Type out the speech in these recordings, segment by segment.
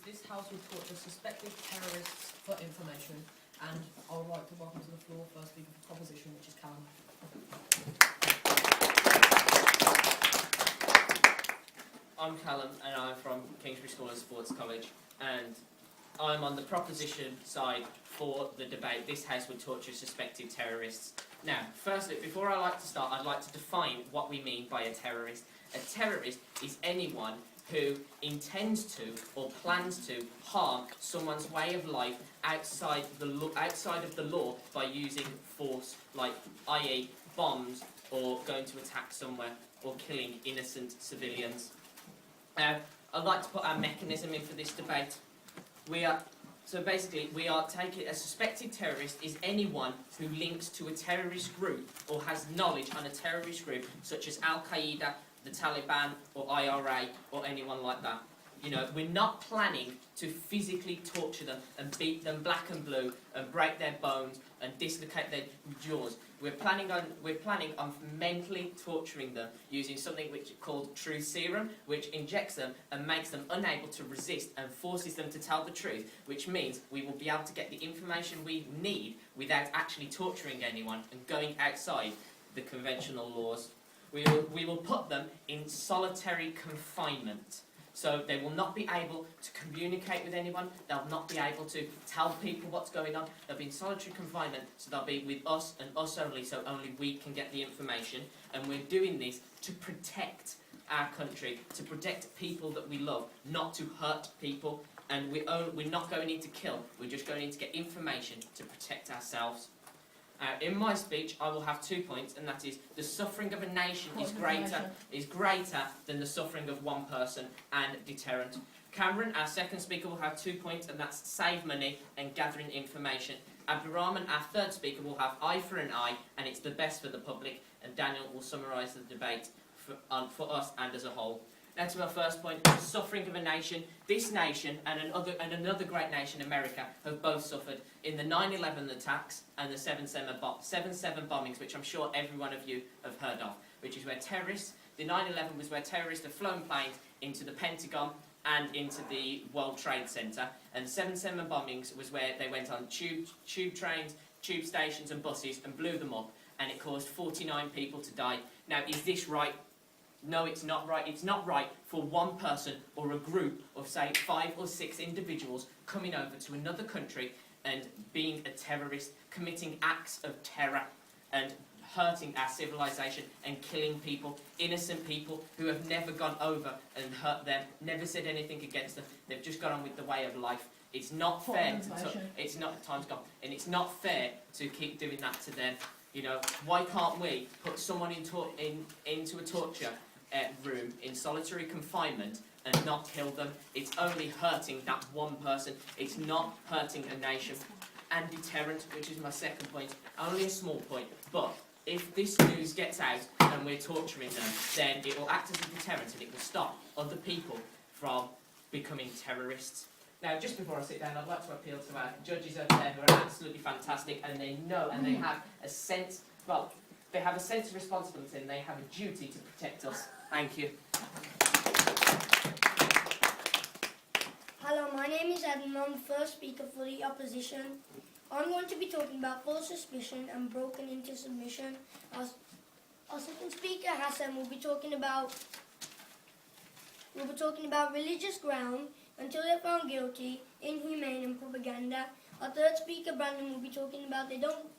is this House will torture suspected terrorists for information, and I would like to welcome to the floor first speaker for proposition, which is Callum. I'm Callum and I'm from Kingsbury School and Sports College, and I'm on the proposition side for the debate. This House would torture suspected terrorists. Now, firstly, before I like to start, I'd like to define what we mean by a terrorist. A terrorist is anyone who intends to or plans to harm someone's way of life outside of the law by using force, like i.e. bombs or going to attack somewhere or killing innocent civilians. I'd like to put our mechanism in for this debate. We are taking a suspected terrorist is anyone who links to a terrorist group or has knowledge on a terrorist group such as Al-Qaeda, the Taliban or IRA or anyone like that. You know, we're not planning to physically torture them and beat them black and blue and break their bones and dislocate their jaws. We're planning on mentally torturing them using something which is called truth serum, which injects them and makes them unable to resist and forces them to tell the truth, which means we will be able to get the information we need without actually torturing anyone and going outside the conventional laws. We will put them in solitary confinement. So they will not be able to communicate with anyone, they'll not be able to tell people what's going on, they'll be in solitary confinement, so they'll be with us and us only, so only we can get the information. And we're doing this to protect our country, to protect people that we love, not to hurt people. And we're not going in to kill, we're just going in to get information to protect ourselves. In my speech, I will have 2 points, and that is the suffering of a nation is greater than the suffering of one person, and deterrent. Cameron, our second speaker, will have 2 points, and that's save money and gathering information. Abdurrahman, our third speaker, will have eye for an eye, and it's the best for the public. And Daniel will summarise the debate for us and as a whole. Now to my first point, the suffering of a nation. This nation and another great nation, America, have both suffered in the 9/11 attacks and the 7/7 bombings, which I'm sure every one of you have heard of, which is where the 9/11 was where terrorists have flown planes into the Pentagon and into the World Trade Center, and the 7/7 bombings was where they went on tube trains, tube stations and buses and blew them up, and it caused 49 people to die. Now, is this right? No, it's not right. It's not right for one person or a group of, say, 5 or 6 individuals coming over to another country and being a terrorist, committing acts of terror and hurting our civilization and killing people, innocent people who have never gone over and hurt them, never said anything against them. They've just gone on with the way of life. It's not fair time's gone, and it's not fair to keep doing that to them. You know, why can't we put someone into a torture room in solitary confinement and not kill them? It's only hurting that one person. It's not hurting a nation. And deterrent, which is my second point, only a small point, but if this news gets out and we're torturing them, then it will act as a deterrent and it will stop other people from becoming terrorists. Now, just before I sit down, I'd like to appeal to our judges over there who are absolutely fantastic, and they know and they have a sense, they have a sense of responsibility and they have a duty to protect us. Thank you. Hello, my name is Adam, I'm the first speaker for the opposition. I'm going to be talking about false suspicion and broken into submission. Our second speaker, Hassan, will be talking about religious ground until they're found guilty, inhumane and propaganda. Our third speaker, Brandon, will be talking about they don't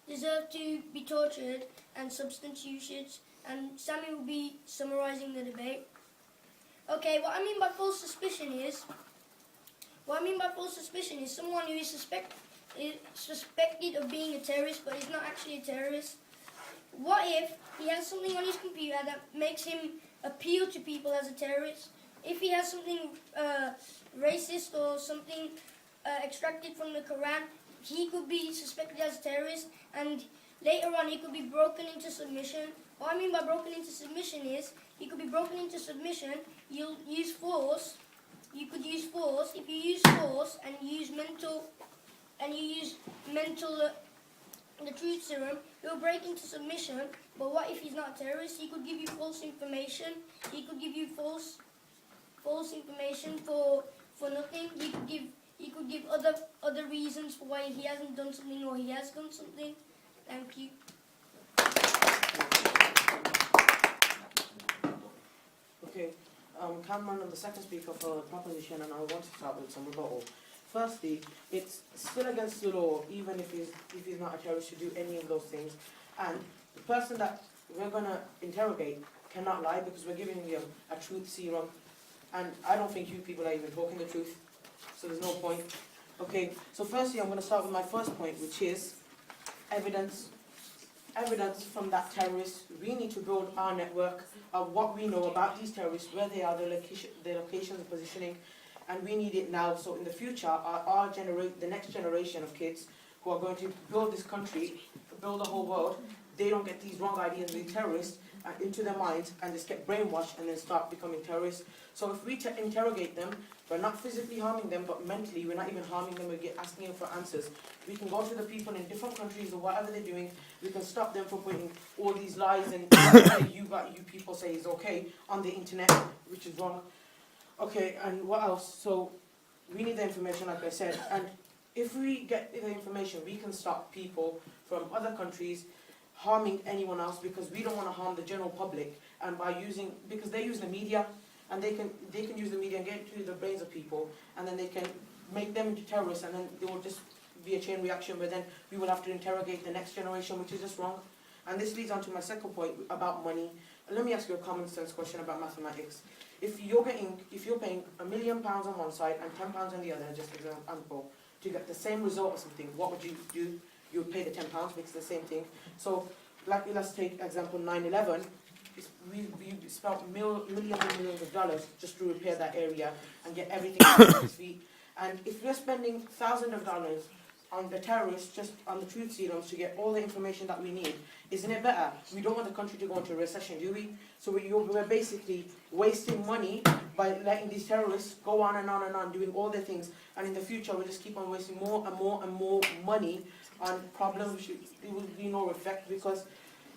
deserve to be tortured and substance usage. And Sammy will be summarising the debate. Okay, what I mean by false suspicion is someone who is suspected of being a terrorist but is not actually a terrorist. What if he has something on his computer that makes him appeal to people as a terrorist? If he has something racist or something extracted from the Quran, he could be suspected as a terrorist, and later on he could be broken into submission. What I mean by broken into submission is he could be broken into submission. You'll use force. You could use force. If you use force and you use the truth serum, he'll break into submission. But what if he's not a terrorist? He could give you false information. He could give you false information for nothing. could give other reasons for why he hasn't done something or he has done something. Thank you. Okay, Cameron, I'm the second speaker for the proposition, and I want to start with some rebuttal. Firstly, it's still against the law, even if he's not a terrorist, to do any of those things. And the person that we're going to interrogate cannot lie because we're giving them a truth serum. And I don't think you people are even talking the truth, so there's no point. Okay, so firstly, I'm going to start with my first point, which is evidence. Evidence from that terrorist. We need to build our network of what we know about these terrorists, where they are, their locations, positioning, and we need it now. So in the future, the next generation of kids who are going to build this country, build the whole world, they don't get these wrong ideas with terrorists into their minds and just get brainwashed and then start becoming terrorists. So if we interrogate them, we're not physically harming them, but mentally we're not even harming them, we're asking them for answers. We can go to the people in different countries or whatever they're doing, we can stop them from putting all these lies and you people say is okay on the internet, which is wrong. Okay, and what else? So we need the information, like I said, and if we get the information, we can stop people from other countries harming anyone else, because we don't want to harm the general public, and because they use the media, and they can use the media and get into the brains of people, and then they can make them into terrorists, and then there will just be a chain reaction where then we will have to interrogate the next generation, which is just wrong. And this leads on to my second point about money. Let me ask you a common sense question about mathematics. If you're paying £1 million on one side and £10 on the other, just as an example, to get the same result or something, what would you do? You would pay the £10 because it's the same thing. So, let's take example 9/11. We spent millions and millions of dollars just to repair that area and get everything on its feet. And if we're spending thousands of dollars on the terrorists, just on the truth serums, to get all the information that we need, isn't it better? We don't want the country to go into a recession, do we? So we're basically wasting money by letting these terrorists go on and on and on, doing all their things. And in the future, we'll just keep on wasting more and more and more money on problems which there will be no effect, because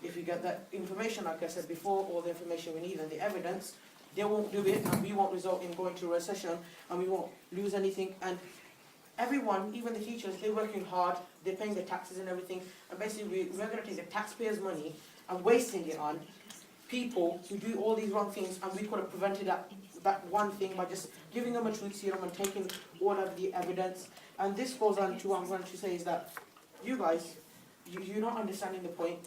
if you get that information, like I said before, all the information we need and the evidence, they won't do it, and we won't result in going to a recession, and we won't lose anything. And everyone, even the teachers, they're working hard, they're paying their taxes and everything, and basically we're going to take the taxpayers' money and wasting it on people who do all these wrong things, and we could have prevented that one thing by just giving them a truth serum and taking all of the evidence. And this goes on to what I'm going to say is that you guys, you're not understanding the point.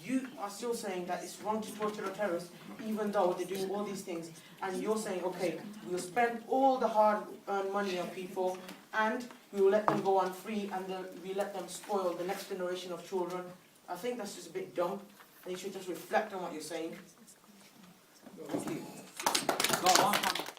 You are still saying that it's wrong to torture a terrorist, even though they're doing all these things. And you're saying, okay, we'll spend all the hard-earned money on people, and we will let them go on free, and we let them spoil the next generation of children. I think that's just a bit dumb, and you should just reflect on what you're saying. Thank you.